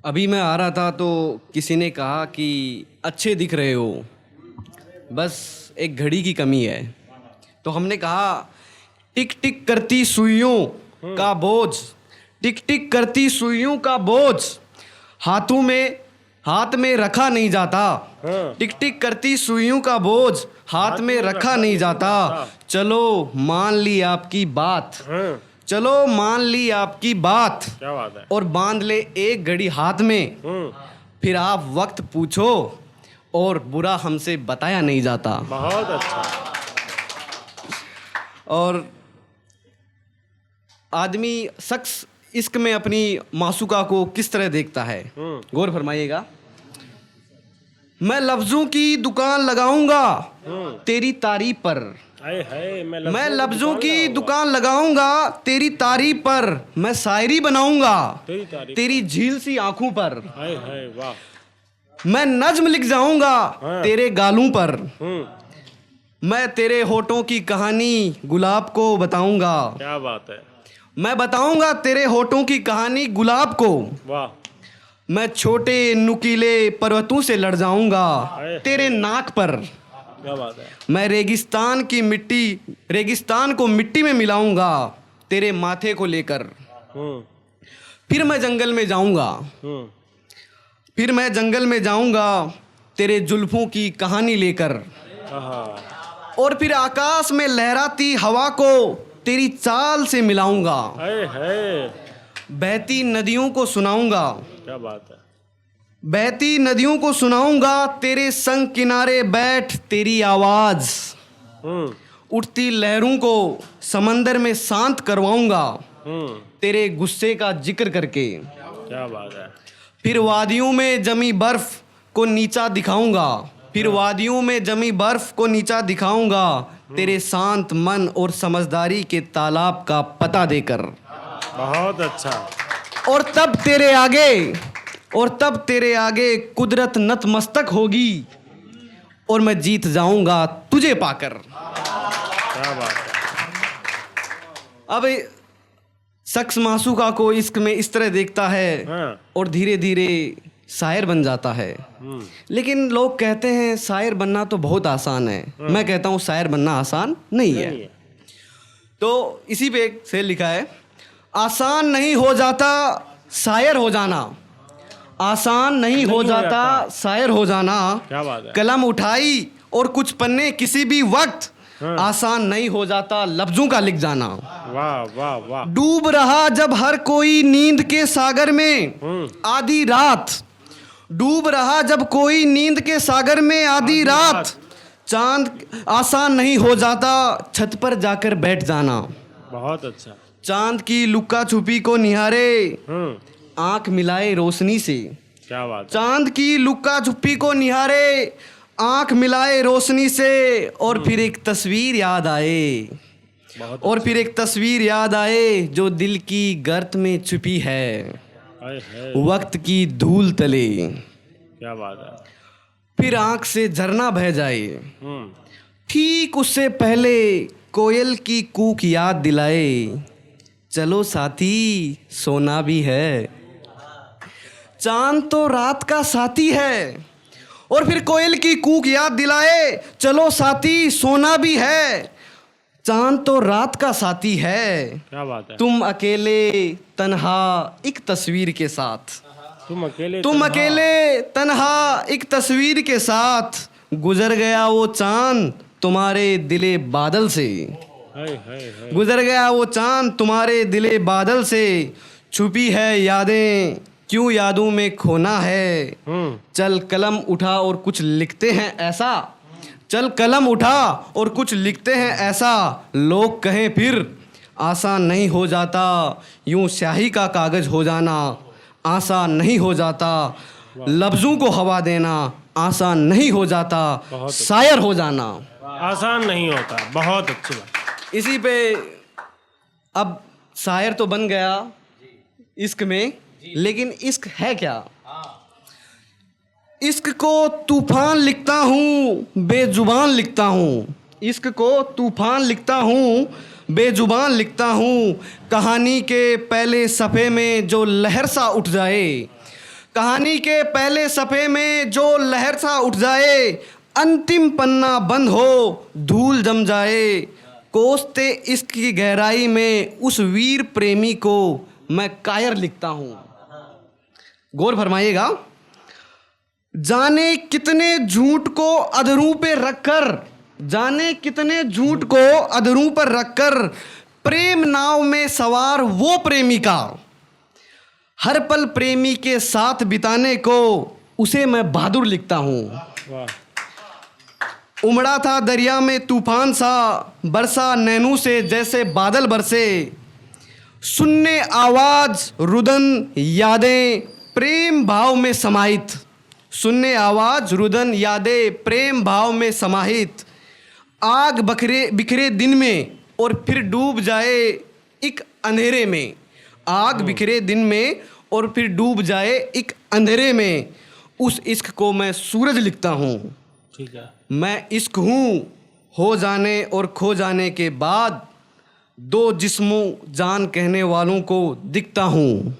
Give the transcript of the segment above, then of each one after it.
अभी मैं आ रहा था तो किसी ने कहा कि अच्छे दिख रहे हो, बस एक घड़ी की कमी है। तो हमने कहा टिक टिक करती सुइयों का बोझ, टिक टिक करती सुइयों का बोझ हाथ में रखा नहीं जाता। टिक टिक करती सुइयों का बोझ हाथ में रखा नहीं जाता। चलो मान ली आपकी बात, चलो मान ली आपकी बात, क्या बात है। और बांध ले एक घड़ी हाथ में। फिर आप वक्त पूछो और बुरा हमसे बताया नहीं जाता। बहुत अच्छा। और आदमी शख्स इश्क में अपनी मासूका को किस तरह देखता है, गौर फरमाइएगा। मैं लफ्जों की दुकान लगाऊंगा तेरी तारीफ पर, हाय हाय, मैं लफ्जों की दुकान लगाऊंगा तेरी तारीफ पर। मैं शायरी बनाऊंगा तेरी तारीफ, तेरी झील सी आंखों पर। हाय हाय, वाह। मैं नज्म लिख जाऊंगा तेरे गालों पर। मैं तेरे होठों की कहानी गुलाब को बताऊंगा, क्या बात है। मैं बताऊंगा तेरे होठों की कहानी गुलाब को। वाह। मैं छोटे नुकीले पर्वतों से लड़ जाऊंगा तेरे नाक पर। क्या बात है। मैं रेगिस्तान को मिट्टी में मिलाऊंगा तेरे माथे को लेकर। फिर मैं जंगल में जाऊंगा, फिर मैं जंगल में जाऊंगा तेरे जुल्फों की कहानी लेकर। और फिर आकाश में लहराती हवा को तेरी चाल से मिलाऊंगा। हाय हाय, बहती नदियों को सुनाऊंगा, क्या बात है। बहती नदियों को सुनाऊंगा तेरे संग किनारे बैठ तेरी आवाज। उठती लहरों को समंदर में शांत करवाऊंगा तेरे गुस्से का जिक्र करके। क्या बात है। फिर वादियों में जमी बर्फ को नीचा दिखाऊंगा, फिर वादियों में जमी बर्फ को नीचा दिखाऊंगा तेरे शांत मन और समझदारी के तालाब का पता देकर। बहुत अच्छा। और तब तेरे आगे कुदरत नतमस्तक होगी और मैं जीत जाऊंगा तुझे पाकर। क्या बात है। अब शख्स मासूका को इश्क में इस तरह देखता है और धीरे धीरे शायर बन जाता है। लेकिन लोग कहते हैं शायर बनना तो बहुत आसान है। मैं कहता हूँ शायर बनना आसान नहीं है। तो इसी पे एक शेर लिखा है, आसान नहीं हो जाता शायर हो जाना, आसान नहीं हो जाता शायर हो जाना। क्या बात है। कलम उठाई और कुछ पन्ने किसी भी वक्त, आसान नहीं हो जाता लफ्जों का लिख जाना। वाह वाह वाह। डूब रहा जब हर कोई नींद के सागर में आधी रात, डूब रहा जब कोई नींद के सागर में आधी रात। चांद आसान नहीं हो जाता छत पर जाकर बैठ जाना। बहुत अच्छा। चांद की लुक्का छुपी को निहारे आंख मिलाए रोशनी से। क्या बात है। चांद की लुक्का छुपी को निहारे आंख मिलाए रोशनी से। और फिर एक तस्वीर याद आए, और फिर एक तस्वीर याद आए जो दिल की गर्त में छुपी है वक्त की धूल तले। क्या बात है। फिर आंख से झरना बह जाए, ठीक उससे पहले कोयल की कूक याद दिलाए। चलो साथी सोना भी है, चांद तो रात का साथी है। और फिर कोयल की कूक याद दिलाए, चलो साथी सोना भी है, चांद तो रात का साथी है। क्या बात है। तुम अकेले तन्हा एक तस्वीर के साथ, तुम अकेले तन्हा एक तस्वीर के साथ। गुजर गया वो चांद तुम्हारे दिले बादल से, हाय हाय हाय। गुजर गया वो चांद तुम्हारे दिले बादल से। छुपी है यादें क्यों यादों में खोना है। चल कलम उठा और कुछ लिखते हैं ऐसा, चल कलम उठा और कुछ लिखते हैं ऐसा। लोग कहें फिर आसान नहीं हो जाता यूं स्याही का कागज हो जाना, आसान नहीं हो जाता लफ्जों को हवा देना, आसान नहीं हो जाता शायर हो जाना। आसान नहीं होता। बहुत अच्छी बात। इसी पे अब शायर तो बन गया इश्क में, लेकिन इश्क है क्या। इश्क को तूफान लिखता हूँ बेजुबान लिखता हूँ, इश्क को तूफान लिखता हूँ बेजुबान लिखता हूँ। कहानी के पहले सफ़े में जो लहर सा उठ जाए, कहानी के पहले सफ़े में जो लहर सा उठ जाए, अंतिम पन्ना बंद हो धूल जम जाए, कोसते इश्क की गहराई में उस वीर प्रेमी को मैं कायर लिखता हूँ। गौर फरमाइएगा। जाने कितने झूठ को अधरों पे रखकर, जाने कितने झूठ को अधरों पर रखकर, प्रेम नाव में सवार वो प्रेमिका, हर पल प्रेमी के साथ बिताने को उसे मैं बहादुर लिखता हूँ। वाह, उमड़ा था दरिया में तूफान सा, बरसा नैनू से जैसे बादल बरसे, सुनने आवाज रुदन यादें प्रेम भाव में समाहित, सुनने आवाज रुदन यादें प्रेम भाव में समाहित, आग बखरे बिखरे दिन में और फिर डूब जाए एक अंधेरे में, आग बिखरे दिन में और फिर डूब जाए एक अंधेरे में, उस इश्क को मैं सूरज लिखता हूँ। ठीक है। मैं इश्क हूँ हो जाने और खो जाने के बाद, दो जिस्मों जान कहने वालों को दिखता हूँ।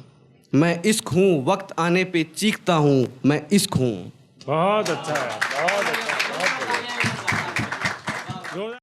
मैं इश्क हूँ वक्त आने पे चीखता हूँ, मैं इश्क हूँ। बहुत अच्छा है, बहुत अच्छा, बहुत बढ़िया।